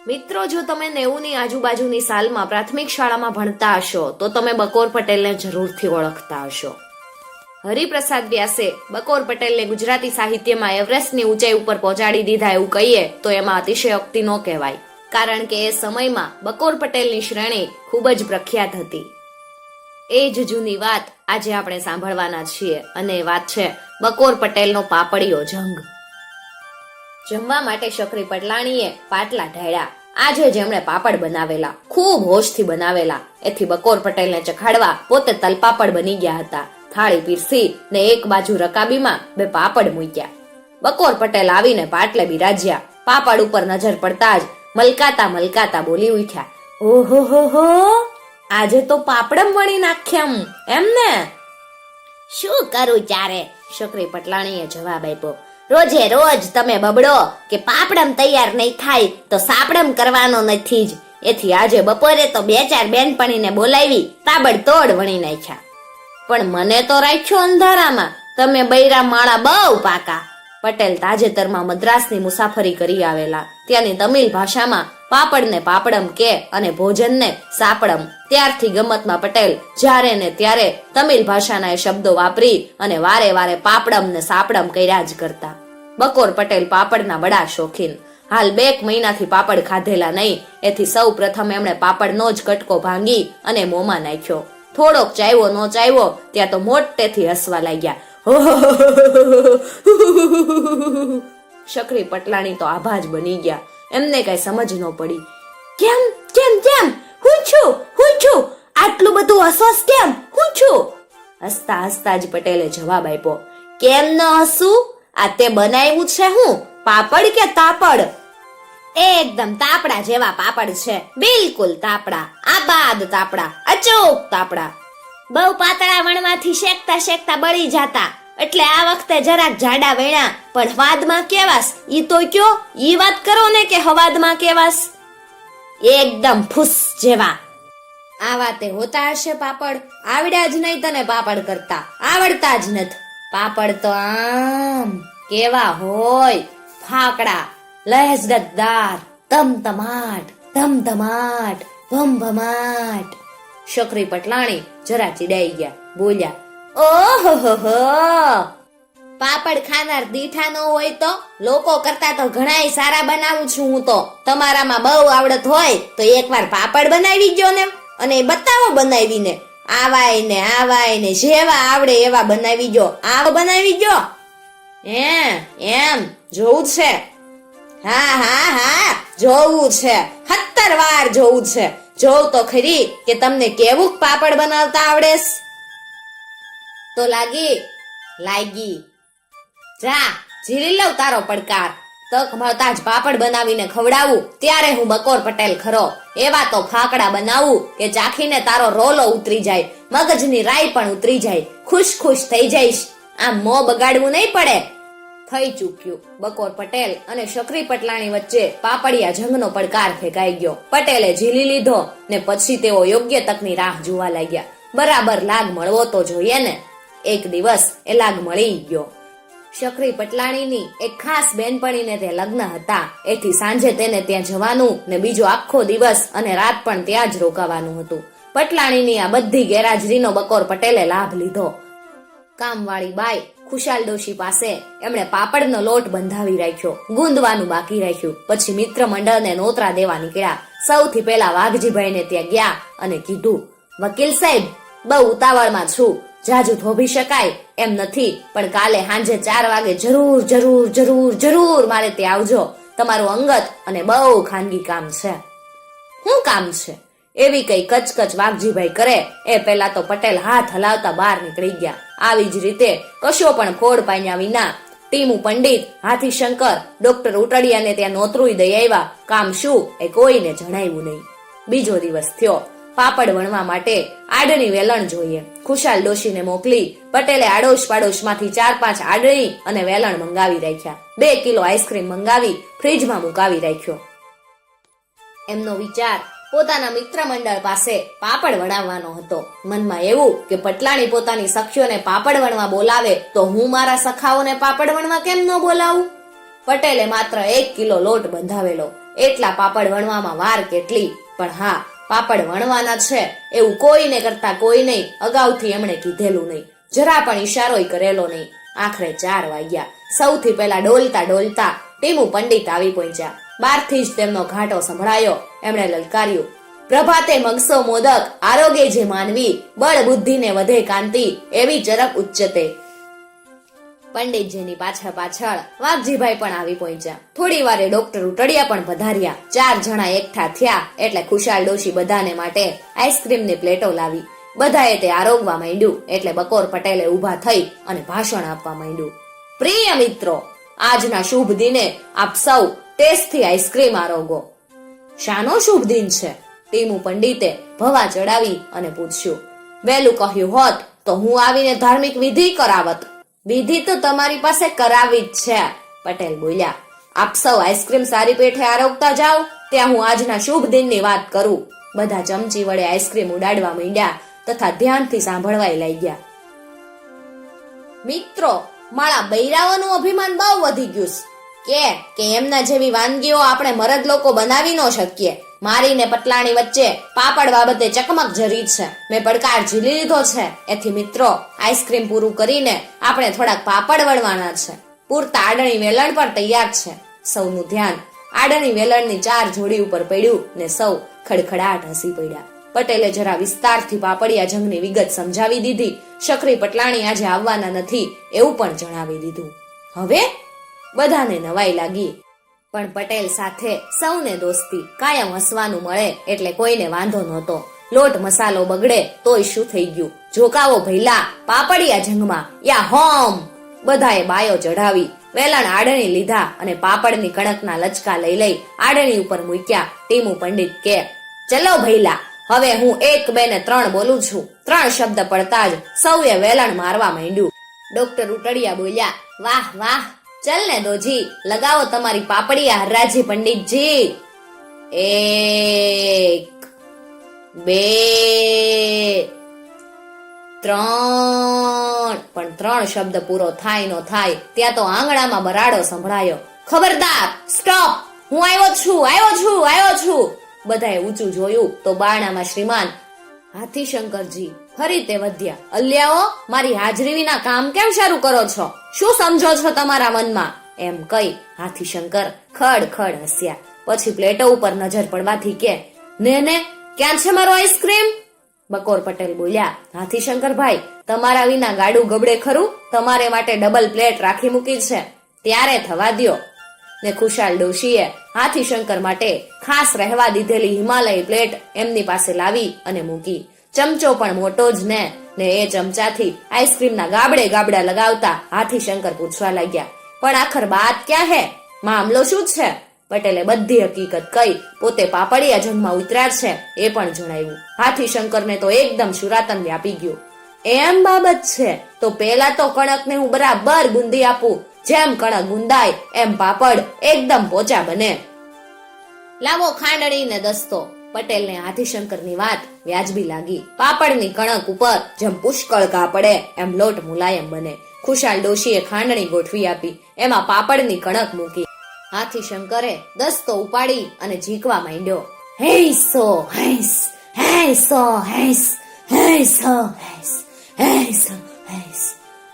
મિત્રો, જો તમે 90ની આજુબાજુની સાલમાં પ્રાથમિક શાળામાં ભણતા હશો તો તમે બકોર પટેલને જરૂરથી ઓળખતા હશો. હરિપ્રસાદ વ્યાસે બકોર પટેલને ગુજરાતી સાહિત્યમાં એવરેસ્ટની ઊંચાઈ ઉપર પહોંચાડી દીધા એવું કહીએ તો એમાં અતિશયોક્તિ ન કહેવાય, કારણ કે એ સમયમાં બકોર પટેલની શ્રેણી ખૂબ જ પ્રખ્યાત હતી. એ જ જૂની વાત આજે આપણે સાંભળવાના છીએ અને એ વાત છે બકોર પટેલનો પાપડીયો જંગ. જમવા માટે શકરી પટલાણીએ પાટલા ઢાળ્યા. આજે જેમણે પાપડ બનાવેલા, ખૂબ હોશથી બનાવેલા, એથી બકોર પટેલને ચખાડવા પોતે તલપાપડ બની ગયા હતા. થાળી પીરસી ને એક બાજુ રકાબીમાં 2 પાપડ મૂક્યા. બકોર પટેલ આવીને પાટલે બિરાજ્યા. પાપડ ઉપર નજર પડતા જ મલકાતા બોલી ઉઠ્યા, ઓહો હો, આજે તો પાપડમ વણી નાખ્યમ એમને. શું કરું ચારે? શકરી પટલાણીએ જવાબ આપ્યો, રોજે રોજ તમે બબડો કે પાપડમ તૈયાર નહીં થાય તો સાપડમ કરવાનો નથી જ. એથી આજે બપોરે તો 2-4 બેનપણીને બોલાવી તાબડતોડ વણી નાખ્યા. પણ મને તો રાખ્યો અંધારામાં. તમે બૈરા માળા બહુ પાકા. પટેલ તાજેતરમાં મદ્રાસની મુસાફરી કરી આવેલા. ત્યાંની તમિલ ભાષામાં પાપડને પાપડમ કે અને ભોજનને સાપડમ. ત્યારથી ગમતમાં પટેલ જ્યારે ને ત્યારે તમિલ ભાષાના એ શબ્દો વાપરી અને વારે વારે પાપડમ ને સાપડમ કર્યા જ કરતા. બકોર પટેલ પાપડના બડા શોખીન. હાલ 2 મહિનાથી પાપડ ખાધેલા નહીં, એથી સૌ પ્રથમ એમણે પાપડનો જ કટકો ભાંગી અને મોંમાં નાખ્યો. થોડોક ચાવ્યો ન ચાવ્યો ત્યાં તો મોટેથી હસવા લાગ્યા. શકરી પટલાણી તો આભા જ બની ગયા. એમને કઈ સમજ ન પડી. કેમ કેમ કેમ હું છું આટલું બધું હસોસ કેમ? હું છું? હસતા હસતા જ પટેલે જવાબ આપ્યો, કેમ ન હસું? આ તે બનાવ્યું છે હું પાપડ કે તાપડ? એકદમ તાપડા જેવા પાપડ છે, બિલકુલ તાપડા, આબાદ તાપડા, અચૂક તાપડા. બહુ પાતળા વણવાથી શેકતા બળી જાતા, એટલે આ વખતે જરાક જાડા વેણા, પણ હવાદમાં કેવાસ ઈ તો કયો. ઈ વાત કરો ને કે હવાદમાં કેવાસ? એકદમ ફૂસ જેવા. આ વાતે હોતા હશે પાપડ? આવડ્યા જ નહીં તને પાપડ કરતા, આવડતા જ નથી. પાપડ તો આમ કેવા હોય, ફાકડા, લહેજદાર, ધમધમાટ ભમભમાટ. શકરી પટલાણી જરા ચીડાઈ ગયા. બોલ્યા, ઓહો, પાપડ ખાનાર દીઠા ન હોય તો? લોકો કરતા તો ઘણાય સારા બનાવું છું હું તો. તમારામાં બહુ આવડત હોય તો એકવાર પાપડ બનાવી ગયો ને, અને બતાવો બનાવીને. આવાય ને જેવા આવડે એવા બનાવી ગયો. આવો બનાવી ગયો એમ જોવું છે? હા જોવું છે, 70 વાર જોવું છે. જોવ તો ખરી કે તમને કેવું પાપડ બનાવતા આવડેસ. તો લાગી જા ઝીલી લઉં તારો પડકાર. તક મળતા જ પાપડ બનાવીને ખવડાવું ત્યારે હું બકોર પટેલ ખરો. એવા તો ફાકડા બનાવું કે ચાખીને તારો રોલો ઉતરી જાય, મગજની રાઈ પણ ઉતરી જાય, ખુશ થઈ જઈશ. આમ મોં બગાડવું નહીં પડે. થઈ ચૂક્યું. બકોર પટેલ અને શકરી પટલાણી વચ્ચે પાપડિયા જંગનો પડકાર ફેંકાઈ ગયો. પટેલે ઝીલી લીધો ને પછી તેઓ યોગ્ય તકની રાહ જોવા લાગ્યા. બરાબર લાગ મળવો તો જોઈએ ને. એક દિવસ એ લાગ મળી ગયો. શકરી પટલાણીની એક ખાસ બેનપણીને તે લગ્ન હતા, એથી સાંજે તેને ત્યાં જવાનું ને બીજો આખો દિવસ અને રાત પણ ત્યાં જ રોકાવાનું હતું. પટલાણીની આ બધી ગેરહાજરીનો બકોર પટેલે લાભ લીધો. કામવાળી બાઈ ખુશાલ ડોશી પાસે એમણે પાપડનો લોટ બંધાવી રાખ્યો, ગુંદવાનું બાકી રાખ્યું. પછી મિત્ર મંડળને નોતરા દેવા નીકળ્યા. સૌથી પહેલા વાઘજીભાઈને ત્યાં ગયા અને કીધું, વકીલ સાહેબ, બહુ ઉતાવળમાં છું, જાજુ થોભી શકાય એમ નથી, પણ કાલે સાંજે 4 વાગે જરૂર મારે ત્યાં આવજો. તમારું અંગત અને બહુ ખાનગી કામ છે. શું કામ છે? એવી કઈ કચકચ વાઘજીભાઈ કરે એ પહેલા તો પટેલ હાથ હલાવતા બહાર નીકળી ગયા. આવી જ રીતે કશો પણ ફોડ પામ્યા વિના ટીમુ પંડિત, હાથી શંકર, ડોક્ટર ઉટડિયાને ત્યાં નોતરું દઈ આવ્યા. કામ શું એ કોઈને જણાવ્યું નહીં. બીજો દિવસ થયો. પાપડ વણવા માટે આડની વેલણ જોઈએ. ખુશાલ ડોશીને મોકલી પટેલે આડોશ પાડોશમાંથી 4-5 આડણી અને વેલણ મંગાવી રાખ્યા. 2 કિલો આઈસ્ક્રીમ મંગાવી ફ્રીજમાં મુકાવી રાખ્યો. એમનો વિચાર પોતાના મિત્ર મંડળ પાસે પાપડ વણાવવાનો હતો. મનમાં એવું કે પટલાણી પોતાની સખીઓને પાપડ વણવા બોલાવે તો હું મારા સખાઓને પાપડ વણવા કેમ ન બોલાવું? પટેલે માત્ર 1 કિલો લોટ બંધાવેલો. એટલા પાપડ વણવામાં વાર કેટલી, પણ હા, પાપડ વણવાના છે એવું કોઈને કરતા કોઈ નહીં અગાઉથી એમણે કીધેલું નહીં, જરા પણ ઈશારોય કરેલો નહીં. આખરે 4 વાગ્યા. સૌથી પહેલા ડોલતા ડોલતા ટીમુ પંડિત આવી પહોંચ્યા. બહારથી જ તેમનો ઘાટો સંભળાયો. એમણે લલકાર્યું, પ્રભાતે મગસો મોદક, આરોગ્ય જે માનવી, બળ બુદ્ધિને વધે કાંતિ, એવી ચરક ઉચ્ચતે. પંડિતજીની પાછળ પાછળ વાઘજીભાઈ પણ આવી પહોંચ્યા. થોડી વારે ડોક્ટર ઉટડિયા પણ પધાર્યા. 4 જણા એકઠા થયા એટલે ખુશાલ ડોશી બધાને માટે આઈસ્ક્રીમની પ્લેટો લાવી. બધાએ તે આરોગવા માંડ્યું એટલે બકોર પટેલે ઊભા થઈ અને ભાષણ આપવા માંડ્યું. પ્રિય મિત્રો, આજના શુભ દિને આપ સૌ ટેસ્ટથી આઈસ્ક્રીમ આરોગો. શાનો શુભ દિન છે? ટીમુ પંડિતે ભવા ચડાવી અને પૂછ્યું. વહેલું કહ્યું હોત તો હું આવીને ધાર્મિક વિધિ કરાવત. વિધિ તો તમારી પાસે કરાવી જ છે, પટેલ બોલ્યા. આપ સૌ આઈસ્ક્રીમ સારી પેઠે આરોગતા જાઓ, ત્યાં હું આજના શુભ દિનની વાત કરું. બધા ચમચી વડે આઈસ્ક્રીમ ઉડાડવા માંડ્યા તથા ધ્યાનથી સાંભળવાય લાગ્યા. મિત્રો, મારા બૈરાઓનું અભિમાન બહુ વધી ગયું કે એમના જેવી વાનગીઓ આપણે મરદ લોકો બનાવી ન શકીએ. મારી ને પટલાણી વચ્ચે પાપડ બાબતે ચકમક જરી છે. મેં પડકાર ઝીલી લીધો છે. એથી મિત્રો, આઈસ્ક્રીમ પૂરું કરીને આપણે થોડાક પાપડ વળવાના છે. પૂરતા આડણી વેલણ પર તૈયાર છે. સૌનું ધ્યાન આડણી વેલણની 4 જોડી ઉપર પડ્યું ને સૌ ખડખડાટ હસી પડ્યા. પટેલે જરા વિસ્તારથી પાપડિયા જંગની વિગત સમજાવી દીધી. શકરી પટલાણી આજે આવવાના નથી એવું પણ જણાવી દીધું. હવે બધાને નવાઈ લાગી, પણ પટેલ સાથે સૌને દોસ્તી. કાયમ હસવાનું મળે એટલે કોઈને વાંધો નહોતો. લોટ મસાલો બગડે તોય શું થઈ ગયું, જોકાવો ભૈલા પાપડિયા જંગમાં યા હોમ. બધાએ બાયો ચઢાવી, વેલણ આડણી લીધા અને પાપડની કણકના લચકા લઈ આડણી ઉપર મૂક્યા. ટીમુ પંડિત કે, ચલો ભૈલા, હવે હું 1, 2 ને 3 બોલું છું. 3 શબ્દ પડતા જ સૌએ વેલણ મારવા માંડ્યું. ડોક્ટર ઉટડિયા બોલ્યા, વાહ વાહ, ચલ ને દોજી, લગાવો તમારી પાપડિયા હરરાજી પંડિતજી. 1, 2, 3. પણ 3 શબ્દ પૂરો થાય નો થાય ત્યાં તો આંગણામાં બરાડો સંભળાયો. ખબરદાર, સ્ટોપ, હું આવ્યો છું. બધાએ ઊંચું જોયું તો બારણામાં શ્રીમાન હાથીશંકરજી ફરી તે વધ્યા. અલ્યાઓ, મારી હાજરી વિના કામ કેમ શરૂ કરો છો? શું સમજો છો તમારા મનમાં? એમ કહી હાથીશંકર ખડ ખડ હસ્યા. પછી પ્લેટો ઉપર નજર પડવાથી કે, ને ક્યાં છે મારો આઈસ્ક્રીમ? બકોર પટેલ બોલ્યા, હાથીશંકરભાઈ, તમારા વિના ગાડું ગબડે ખરું? તમારે માટે ડબલ પ્લેટ રાખી મૂકી છે, ત્યારે થવા દ્યો. ને ખુશાલ ડોશીએ હાથીશંકર માટે ખાસ રહેવા દીધેલી હિમાલય પ્લેટ એમની પાસે લાવી અને મૂકી. ચમચો પણ મોટો જ ને એ ચમચાથી આઈસ્ક્રીમના ગાબડે ગાબડા લગાવતા હાથીશંકર પૂછવા લાગ્યા, પણ આખર બાત ક્યાં હે? મામલો શું છે? પટેલે બધી હકીકત કહી પોતે પાપડિયા જંગમાં ઉતર્યા છે એ પણ જણાવ્યું. હાથીશંકરને તો એકદમ શુરાતન વ્યાપી ગયું. એમ બાબત છે તો પેલા તો કણકને હું બરાબર ગુંદી આપું. જેમ કણક ગુંદાય એમ પાપડ એકદમ પોચા બને. લાવો ખાંડણી ને દસ્તો. પટેલને હાથીશંકરની વાત વ્યાજબી લાગી. પાપડની કણક ઉપર જેમ પુષ્કળ ઘા પડે એમ લોટ મુલાયમ બને. ખુશાલ ડોશીએ ખાંડણી ગોઠવી આપી, એમાં પાપડની કણક મૂકી. હાથીશંકરે દસ્તો ઉપાડી અને ઝીકવા માંડ્યો. હૈસો હૈસ, હૈસો હૈસ, હૈસો હૈસ, હૈસો હૈસ.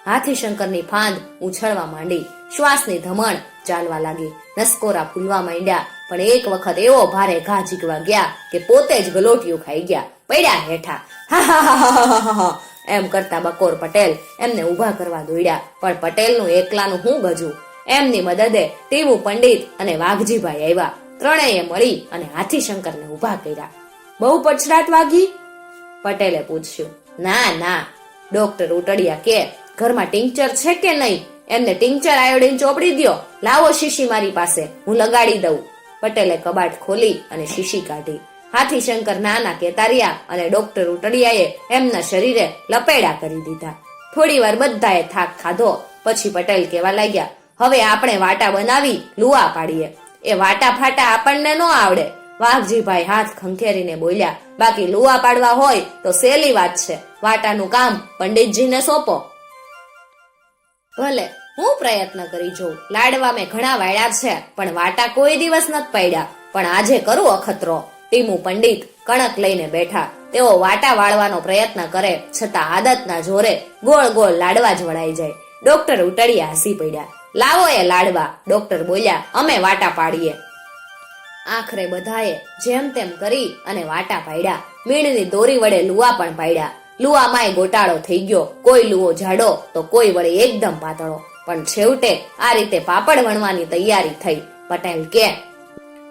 હાથીશંકરની ફાંદ ઉછળવા માંડી. શ્વાસની ધમણ ચાલવા લાગી. નસકોરા ફૂલવા માંડ્યા. પણ એક વખત એવો ભારે ઘા ઝીકવા ગયા કે પોતે જ ગલોટિયું ખાઈ ગયા. પડ્યા હેઠા. હા એમ કરતા બકોર પટેલ એમને ઊભા કરવા દોડ્યા. પણ પટેલનું એકલાનું હું ગજું. એમની મદદે ટીમુ પંડિત અને વાઘજીભાઈ આવ્યા. ત્રણેય મળી અને હાથીશંકરને ઊભા કર્યા. બહુ પછડાટ વાગી? પટેલે પૂછ્યું. ના, ડોક્ટર ઉટડિયા કે, ઘરમાં ટિંકચર છે કે નહીં? એમને ટિંકચર આયોડીન ચોપડી દ્યો. લાવો શીશી મારી પાસે, હું લગાડી દઉં. પટેલે કબાટ ખોલી અને શીશી કાઢી. હાથીશંકર નાના કેતારિયા અને ડોક્ટર ઉટડિયાએ એમના શરીરે લપેડા કરી દીધા. થોડી વાર બધાએ થાક ખાધો. પછી પટેલ કહેવા લાગ્યા, હવે આપણે વાટા બનાવી લુવા પાડીએ. એ વાટા ફાટા આપણને ન આવડે. વાઘજીભાઈ હાથ ખંખેરીને બોલ્યા, બાકી લુવા પાડવા હોય તો સહેલી વાત છે. વાટાનું કામ પંડિતજીને સોંપો. ભલે, હું પ્રયત્ન કરી જોઉં. લાડવા મેં ઘણા વાળ્યા છે, પણ વાટા કોઈ દિવસ નથી પાડ્યા. પણ આજે કરું અખતરો. ટીમુ પંડિત કણક લઈને બેઠા. તેઓ વાટા વાળવાનો પ્રયત્ન કરે છતાં આદતના જોરે ગોળ ગોળ લાડવા જ વળાઈ જાય. ડોક્ટર ઉટડિયા હસી પડ્યા. લાવો એ લાડવા, ડોક્ટર બોલ્યા. અમે વાટા પાડીએ. આખરે બધાએ જેમ તેમ કરી અને વાટા પાડ્યા. મીણની દોરી વડે લુવા પણ પાડ્યા. લુવામાંય ગોટાળો થઈ ગયો. કોઈ લુવો જાડો તો કોઈ વડે એકદમ પાતળો. પણ છેવટે આ રીતે પાપડ વણવાની તૈયારી થઈ. પટેલ કે,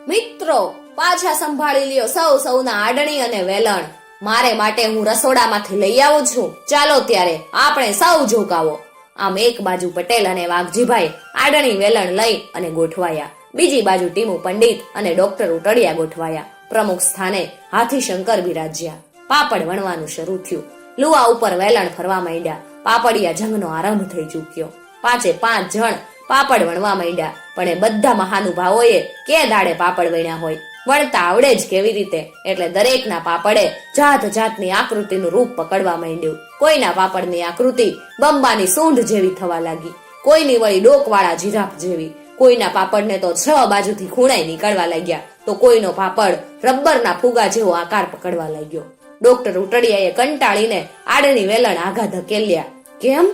મિત્રો પાછા સંભાળી લ્યો સૌના આડણી અને વેલણ. મારે માટે હું રસોડામાંથી લઈ આવું છું. ચાલો ત્યારે આપણે સૌ ઝોકાવો. આમ એક બાજુ પટેલ અને વાઘજીભાઈ આડણી વેલણ લઈ અને ગોઠવાયા. બીજી બાજુ ટીમુ પંડિત અને ડોક્ટર ઉટડિયા ગોઠવાયા. પ્રમુખ સ્થાને હાથી શંકર બિરાજ્યા. પાપડ વણવાનું શરૂ થયું. લુવા ઉપર વેલણ ફરવા માંડ્યા. પાપડિયા જંગનો આરંભ થઈ ચૂક્યો. 5 જણ પાપડ વણવા માંડ્યા. પણ એ બધા મહાનુભાવોએ કે દાડે પાપડ વણ્યા હોય. વણતા આવડે જ કેવી રીતે, એટલે દરેકના પાપડે જાત જાતની આકૃતિનું રૂપ પકડવા માંડ્યું. કોઈના પાપડની આકૃતિ બંબાની સૂંઢ જેવી થવા લાગી. કોઈની વળી ડોકવાળા જીરાફ જેવી. કોઈના પાપડને તો 6 બાજુથી ખૂણાઈ નીકળવા લાગ્યા. તો કોઈનો પાપડ રબ્બરના ફુગા જેવો આકાર પકડવા લાગ્યો. ડોક્ટર ઉટડિયાએ કંટાળીને આડની વેલણ આઘા ધકેલ્યા. કેમ?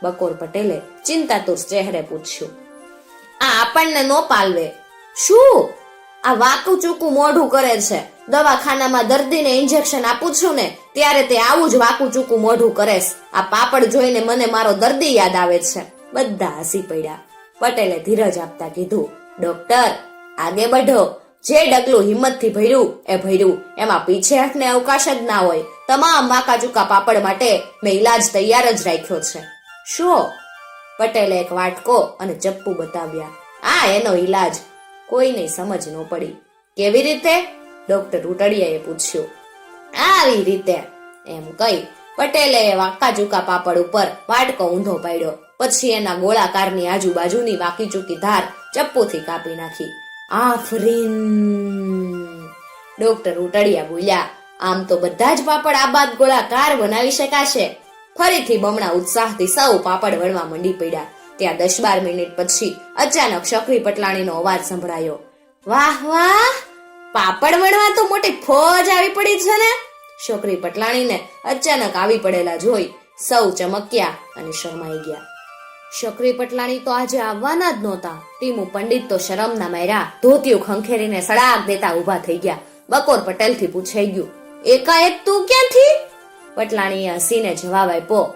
બકોર પટેલે ચિંતાતુર ચહેરે પૂછ્યું. આ આપણને નો પાલવે. શું? આ વાકું ચૂકું મોઢું કરે છે. દવાખાનામાં દર્દીને ઇન્જેક્શન આપું છું ને ત્યારે તે આવું જ વાકું ચૂકું મોઢું કરેશ. આ પાપડ જોઈને મને મારો દર્દી યાદ આવે છે. બધા હસી પડ્યા. પટેલે ધીરજ આપતા કીધું, ડોક્ટર આગે બઢો. જે ડગલું હિંમતથી ભર્યું એ ભર્યું. એમાં પીછેહટને અવકાશ જ ના હોય. તમામ વાકા ચૂકા પાપડ માટે મેં ઈલાજ તૈયાર જ રાખ્યો છે. શું? પટેલે એક વાટકો અને ચપ્પુ બતાવ્યા. આ એનો ઈલાજ. કોઈને સમજ ન પડી. કેવી રીતે? ડોક્ટર ઉટડિયાએ પૂછ્યું. આવી રીતે, એમ કહી પટેલે વાકા ચૂકા પાપડ ઉપર વાટકો ઊંધો પાડ્યો. પછી એના ગોળાકારની આજુબાજુની વાકી ચૂકી ધાર ચપ્પુથી કાપી નાખી. આફરીન, ડોક્ટર ઉટડિયા બોલ્યા. આમ તો બધા જ પાપડ આબાદ ગોળાકાર બનાવી શકાશે. ફરીથી બમણા ઉત્સાહથી સૌ પાપડ વણવા મંડી પડ્યા. ત્યાં 10-12 મિનિટ પછી અચાનક શકરી પટલાણીનો અવાજ સંભળાયો. વાહ વાહ, પાપડ વણવા તો મોટી ફોજ આવી પડી છે ને. શકરી પટલાણીને અચાનક આવી પડેલા જોઈ સૌ ચમક્યા અને શરમાઈ ગયા. શકરી પટલાણી તો આજે આવવાના જ નહોતા. ટીમુ પંડિત તો શરમના માર્યા ધોતિયું ખંખેરીને સડાક દેતા ઉભા થઈ ગયા. બકોર પટેલથી પૂછાઈ ગયું, એકાએક તું ક્યાંથી? પટલાણીએ હસીને જવાબ આપ્યો,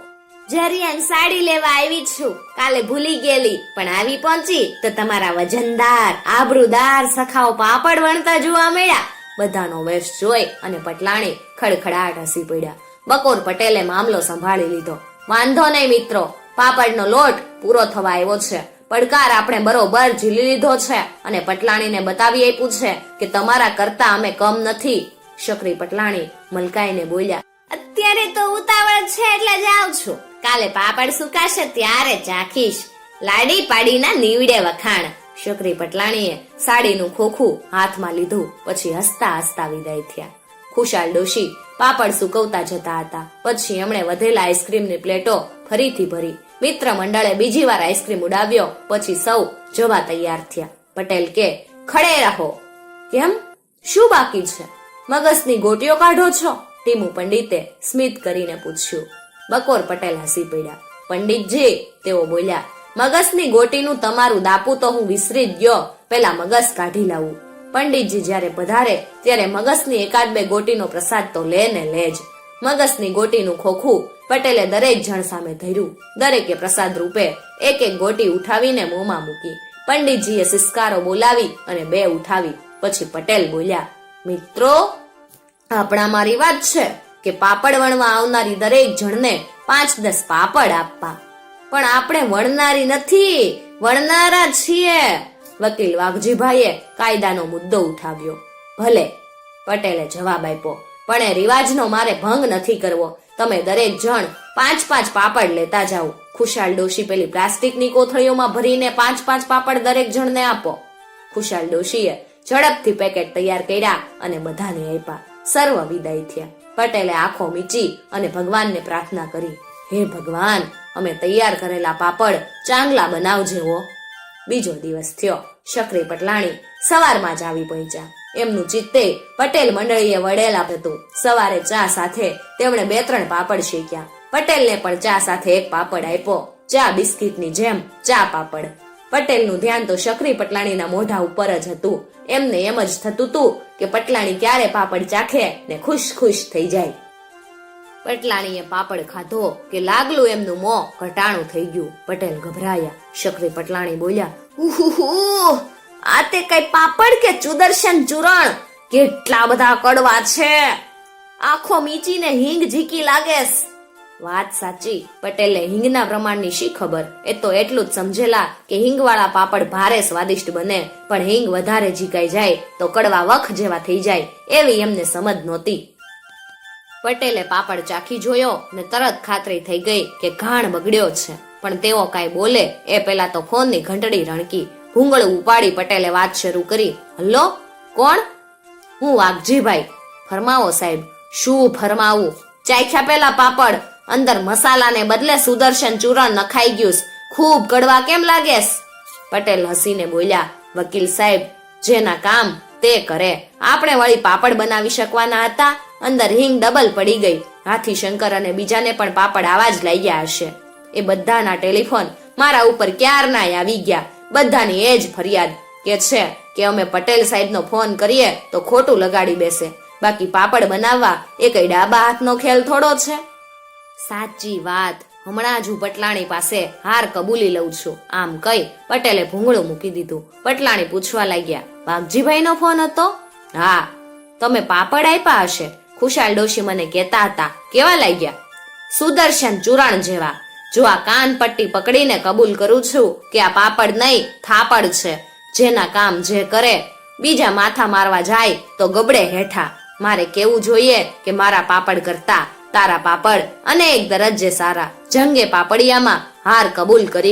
જરિયાન સાડી લેવા આવી છું. કાલે ભૂલી ગયેલી, પણ આવી પહોંચી તો તમારા વજનદાર આબરૂદાર સખાઓ પાપડ વણતા જોવા મળ્યા. બધાનો વેશ જોઈ અને પટલાણી ખડખડાટ હસી પડ્યા. બકોર પટેલે મામલો સંભાળી લીધો. વાંધો નહીં મિત્રો, પાપડનો લોટ પૂરો થવા આવ્યો છે. પડકાર આપણે બરોબર ઝીલી લીધો છે અને પટલાણીને બતાવી આપ્યું છે કે તમારા કરતા અમે કમ નથી. શકરી પટલાણી મલકાઈને બોલ્યા, અત્યારે તો ઉતાવળ છે એટલે જાઉં છું. કાલે પાપડ સુકાશે ત્યારે ચાખીશ. લાડી પાડીના નીવડે વખાણ. શકરી પટલાણીએ સાડીનું ખોખું હાથમાં લીધું. પછી હસતા હસતા વિદાય થયા. ખુશાલ ડોશી પાપડ સુકવતા જતા હતા. પછી એમણે વધેલા આઈસ્ક્રીમની પ્લેટો ફરીથી ભરી. મિત્ર મંડળે બીજી વાર આઈસ્ક્રીમ ઉડાવ્યો. પછી સૌ જવા તૈયાર થયા. પટેલ કે, ખડે રહો. કેમ? શું બાકી છે? મગજની ગોટીઓ કાઢો છો? ટીમુ પંડિતે સ્મિત કરીને પૂછ્યું. બકોર પટેલ હસી પડ્યા. પંડિતજી, તેઓ બોલ્યા, મગજની ગોટીનું તમારું દાપું તો હું વિસરી જ ગયો. પેલા મગજ કાઢી લાવું. પંડિતજી જ્યારે પધારે ત્યારે મગજની 1-2 ગોટીનો પ્રસાદ તો લે ને લે જ. મગજની ગોટીનું ખોખું પટેલે દરેક જણ સામે ધર્યું. દરેકે પ્રસાદ રૂપે 1-1 ગોટી ઉઠાવીને મોંમાં મૂકી. પંડિતજીએ સિસકારો બોલાવી અને 2 ઉઠાવી. પછી પટેલ બોલ્યા, મિત્રો, આપણામાં રિવાજ છે કે પાપડ વણવા આવનારી દરેક જણને 5-10 પાપડ આપવા. પણ આપણે વણનારી નથી, વણનારા છીએ. વકીલ વાઘજીભાઈએ કાયદાનો મુદ્દો ઉઠાવ્યો. ભલે, પટેલે જવાબ આપ્યો, પણ એ રિવાજનો મારે ભંગ નથી કરવો. તમે દરેક જણ 5-5 પાપડ લેતા જાઓ. ખુશાલ ડોશી પેલી પ્લાસ્ટિકની કોથળીઓમાં ભરીને 5-5 પાપડ દરેક જણને આપો. ખુશાલ ડોશીએ ઝડપથી પેકેટ તૈયાર કર્યા અને બધાને આપ્યા. સર્વ વિદાય થયા. પટેલે આંખો મીચી અને ભગવાનને પ્રાર્થના કરી, હે ભગવાન, અમે તૈયાર કરેલા પાપડ ચાંગલા બનાવજે હો. બીજો દિવસ થયો. શકરી પટલાણી સવારમાં જ આવી પહોંચ્યા. એમનું ચિત્તે પટેલ મંડળીએ વળેલા હતું. સવારે ચા સાથે તેમણે 2-3 પાપડ શેક્યા. પટેલને પણ ચા સાથે એક પાપડ આપ્યો. ચા બિસ્કિટની જેમ ચા પાપડ. પટેલનું ધ્યાન તો શકરી પટલાણીના મોઢા ઉપર જ હતું. એમને એમ જ થતું હતું કે પટલાણી ક્યારે પાપડ ચાખે ને ખુશ ખુશ થઈ જાય. પટલાણીએ પાપડ ખાધો કે લાગલું એમનું મોં ઘટાણું થઈ ગયું. પટેલ ગભરાયા. શકરી પટલાણી બોલ્યા, ઉહુ, આ તે કઈ પાપડ કે સુદર્શન ચૂરણ? કેટલા બધા કડવા છે, આંખો મીચીને હિંગ ઝીકી લાગેસ. વાત સાચી. પટેલે હિંગના પ્રમાણની શી ખબર, એ તો એટલું જ સમજેલા કે હિંગવાળા પાપડ ભારે સ્વાદિષ્ટ બને, પણ હિંગ વધારે ઝીકાઈ જાય તો કડવા વખ જેવા થઈ જાય, એવી એમને સમજ નહોતી. પટેલે પાપડ ચાખી જોયો ને તરત ખાતરી થઈ ગઈ કે ઘાણ બગડ્યો છે, પણ તેઓ કાંઈ બોલે એ પેલા તો ફોનની ઘંટડી રણકી. ભૂંગળું ઉપાડી પટેલે વાત શરૂ કરી. હલો, કોણ? હું વાઘજીભાઈ. ફરમાવો સાહેબ. શું ફરમાવું? ચાખ્યા પેલા પાપડ, અંદર મસાલાને બદલે સુદર્શન ચૂરણ નખાઈ ગયું. ખૂબ કડવા કેમ લાગેસ? પટેલ હસીને બોલ્યા, વકીલ સાહેબ, જેના કામ તે કરે. આપણે વળી પાપડ બનાવી શકવાના હતા, અંદર હિંગ ડબલ પડી ગઈ. હાથી શંકર અને બીજાને પણ પાપડ આવા જ લાગ્યા હશે. એ બધાના ટેલિફોન મારા ઉપર ક્યારના આવી ગયા. બધાની એ જ ફરિયાદ કે છે કે અમે પટેલ સાહેબનો ફોન કરીએ તો ખોટું લગાડી બેસે. બાકી પાપડ બનાવવા એ કઈ ડાબા હાથનો ખેલ થોડો છે. સાચી વાત. હમણાં જ હું પટલાણી પાસે હાર કબૂલી લઉં છું. આમ કઈ પટેલે ભૂંગળું મૂકી દીધું. પટલાણી પૂછવા લાગ્યા, વાઘજીભાઈનો ફોન હતો? હા. તમે પાપડ આપ્યા હશે? ખુશાલ ડોશી મને કહેતા હતા. કેવા લાગ્યા? સુદર્શન ચૂરણ જેવા. જો આ કાન પટ્ટી પકડીને કબૂલ કરું છું કે આ પાપડ નહીં થાપડ છે. જેના કામ જે કરે, બીજા માથા મારવા જાય તો ગબડે હેઠા. મારે કેવું જોઈએ કે મારા પાપડ કરતા તારા પાપડ અનેક દરજ્જે સારા. જંગે પાપડિયામાં હાર કબૂલ કરી